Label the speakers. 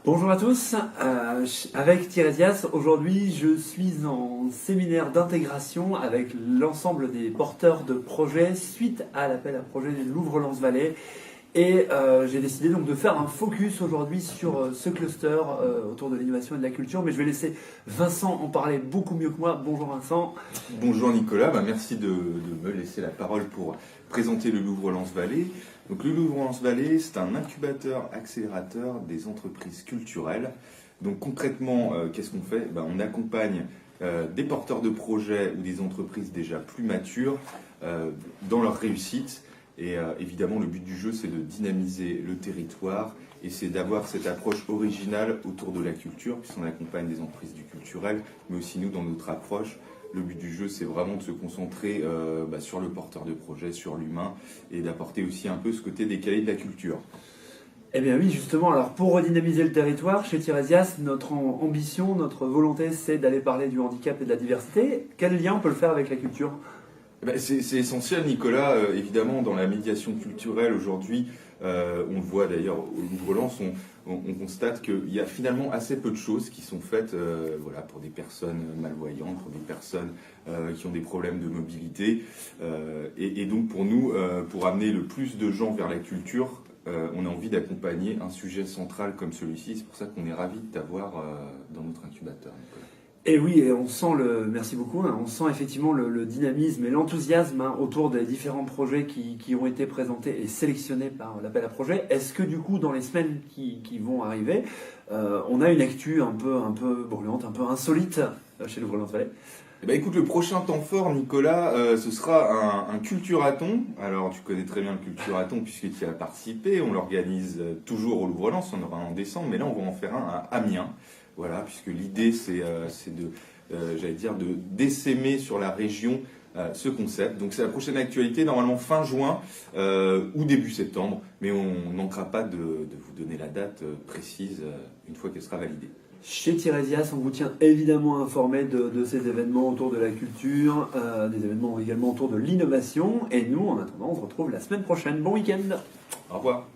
Speaker 1: Bonjour à tous, avec Tiresias, aujourd'hui je suis en séminaire d'intégration avec l'ensemble des porteurs de projets suite à l'appel à projet de Louvre-Lens-Vallée et j'ai décidé donc de faire un focus aujourd'hui sur ce cluster autour de l'innovation et de la culture, mais je vais laisser Vincent en parler beaucoup mieux que moi. Bonjour Vincent.
Speaker 2: Bonjour Nicolas, merci de me laisser la parole pour présenter le Louvre-Lens-Vallée. Donc le Louvre-Lens-Vallée, c'est un incubateur accélérateur des entreprises culturelles. Donc concrètement, qu'est-ce qu'on fait? On accompagne des porteurs de projets ou des entreprises déjà plus matures dans leur réussite. Et évidemment, le but du jeu, c'est de dynamiser le territoire et c'est d'avoir cette approche originale autour de la culture, puisqu'on accompagne des entreprises du culturel, mais aussi nous, dans notre approche. Le but du jeu, c'est vraiment de se concentrer sur le porteur de projet, sur l'humain, et d'apporter aussi un peu ce côté décalé de la culture.
Speaker 1: Eh bien oui, justement, alors pour redynamiser le territoire, chez Tiresias, notre ambition, notre volonté, c'est d'aller parler du handicap et de la diversité. Quel lien on peut le faire avec la culture ?
Speaker 2: C'est essentiel, Nicolas. Évidemment, dans la médiation culturelle aujourd'hui, on le voit d'ailleurs au Louvre-Lens, on constate qu'il y a finalement assez peu de choses qui sont faites pour des personnes malvoyantes, pour des personnes qui ont des problèmes de mobilité. Et donc pour nous, pour amener le plus de gens vers la culture, on a envie d'accompagner un sujet central comme celui-ci. C'est pour ça qu'on est ravis de t'avoir dans notre incubateur, Nicolas.
Speaker 1: Et oui, et on sent merci beaucoup, on sent effectivement le dynamisme et l'enthousiasme autour des différents projets qui ont été présentés et sélectionnés par l'appel à projet. Est-ce que du coup, dans les semaines qui vont arriver, on a une actu un peu brûlante, un peu insolite chez Louvre-Lens-Vallée ?
Speaker 2: Écoute, le prochain temps fort, Nicolas, ce sera un culturathon. Alors, tu connais très bien le culturathon puisque tu y as participé. On l'organise toujours au Louvre-Lens, on aura un en décembre, mais là, on va en faire un à Amiens. Voilà, puisque l'idée, c'est de d'essaimer sur la région ce concept. Donc, c'est la prochaine actualité, normalement fin juin ou début septembre. Mais on ne manquera pas de vous donner la date précise une fois qu'elle sera validée.
Speaker 1: Chez Tiresias, on vous tient évidemment informé de ces événements autour de la culture, des événements également autour de l'innovation. Et nous, en attendant, on se retrouve la semaine prochaine. Bon week-end.
Speaker 2: Au revoir.